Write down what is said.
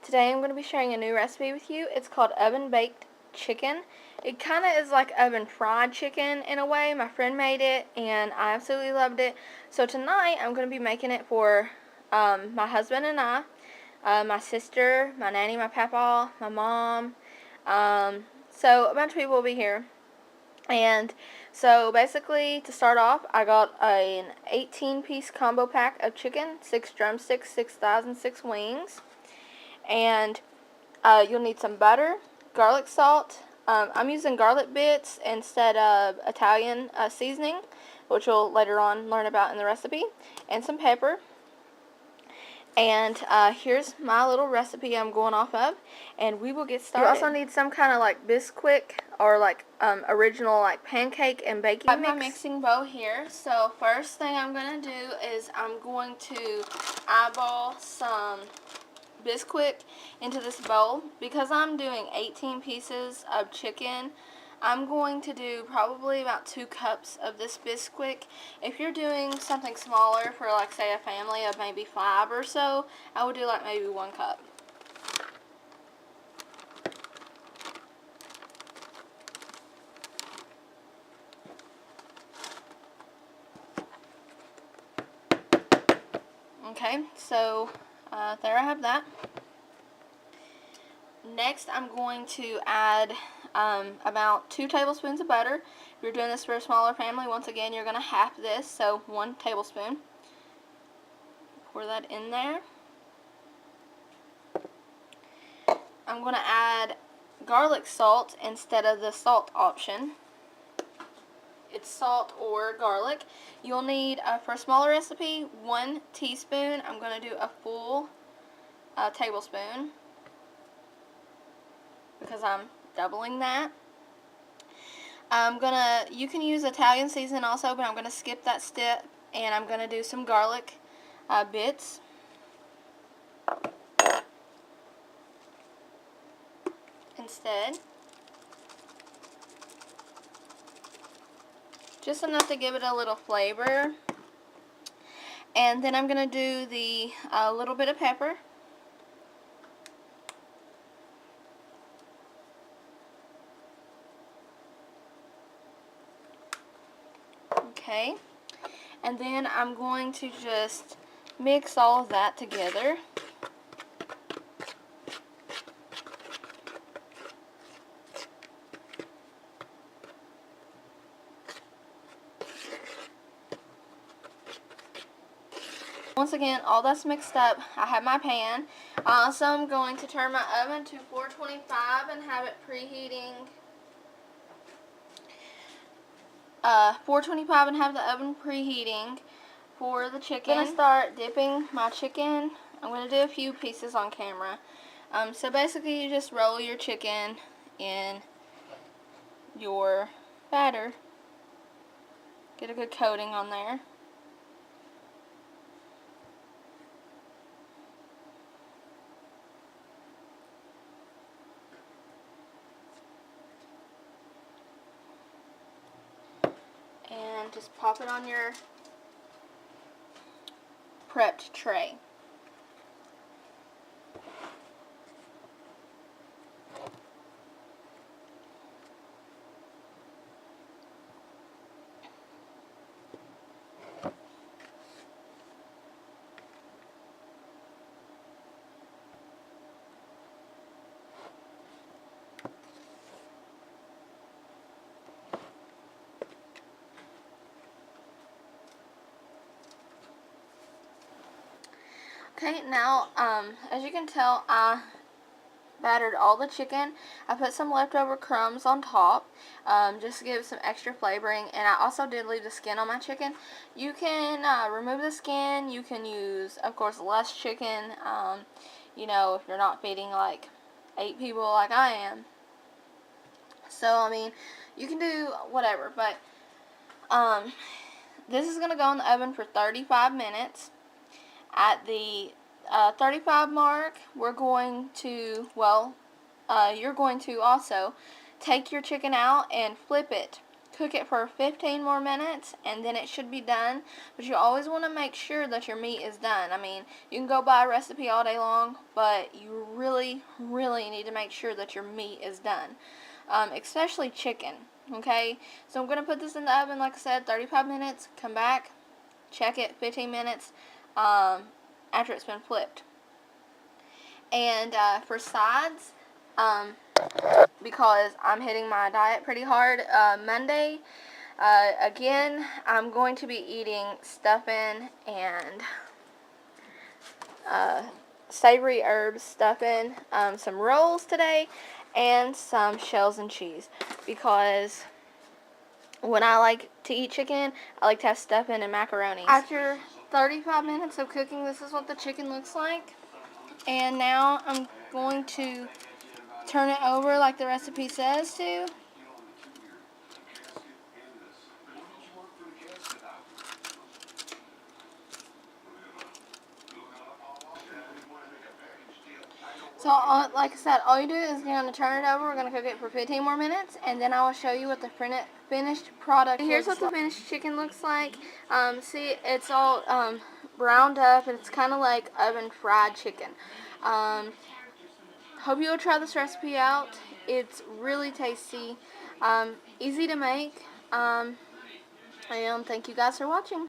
Today I'm going to be sharing a new recipe with you. It's called oven baked chicken. It kind of is like oven fried chicken in a way. My friend made it and I absolutely loved it. So tonight I'm going to be making it for my husband and I, my sister, my nanny, my papa, my mom. So a bunch of people will be here. And so basically, to start off, I got an 18-piece combo pack of chicken, 6 drumsticks, 6 thighs, and 6 wings. And you'll need some butter, garlic salt. I'm using garlic bits instead of Italian seasoning, which you'll later on learn about in the recipe, and some pepper. And here's my little recipe I'm going off of, and we will get started. You also need some kind of like Bisquick or like original like pancake and baking mix. I have my mixing bowl here. So first thing I'm going to do is I'm going to eyeball some Bisquick into this bowl. Because I'm doing 18 pieces of chicken, I'm going to do probably about 2 cups of this Bisquick. If you're doing something smaller for like say a family of maybe 5 or so, I would do like maybe 1 cup. Okay, so there I have that. Next, I'm going to add about 2 tablespoons of butter. If you're doing this for a smaller family, once again, you're going to half this, so 1 tablespoon. Pour that in there. I'm going to add garlic salt instead of the salt option. It's salt or garlic. You'll need, for a smaller recipe, 1 teaspoon. I'm going to do a full tablespoon, because I'm doubling that. You can use Italian seasoning also, but I'm gonna skip that step, and I'm gonna do some garlic bits. Instead. Just enough to give it a little flavor. And then I'm gonna do the little bit of pepper. Okay, and then I'm going to just mix all of that together. Once again, all that's mixed up, I have my pan. I also am going to turn my oven to 425 and have it preheating. 425 and have the oven preheating for the chicken. I'm going to start dipping my chicken. I'm going to do a few pieces on camera. So basically you just roll your chicken in your batter. Get a good coating on there. And just pop it on your prepped tray. Okay, now, as you can tell, I battered all the chicken. I put some leftover crumbs on top, just to give some extra flavoring, and I also did leave the skin on my chicken. You can remove the skin. You can use, of course, less chicken, you know, if you're not feeding like 8 people like I am. So, I mean, you can do whatever, but this is going to go in the oven for 35 minutes. At the 35 mark, we're going to, you're going to also take your chicken out and flip it cook it for 15 more minutes, and then it should be done. But you always want to make sure that your meat is done. I mean, you can go buy a recipe all day long, but you really, really need to make sure that your meat is done, especially chicken, okay? So I'm going to put this in the oven, like I said, 35 minutes, come back, check it, 15 minutes after it's been flipped. And for sides, because I'm hitting my diet pretty hard, Monday, again, I'm going to be eating stuffing and savory herbs stuffing, some rolls today, and some shells and cheese, because when I like to eat chicken, I like to have stuffing and macaroni. After 35 minutes of cooking, this is what the chicken looks like. And now I'm going to turn it over like the recipe says to. So, like I said, all you do is you're going to turn it over. We're going to cook it for 15 more minutes, and then I will show you what the finished product looks like. Here's what the finished chicken looks like. See, it's all browned up, and it's kind of like oven fried chicken. Hope you'll try this recipe out. It's really tasty, easy to make, and thank you guys for watching.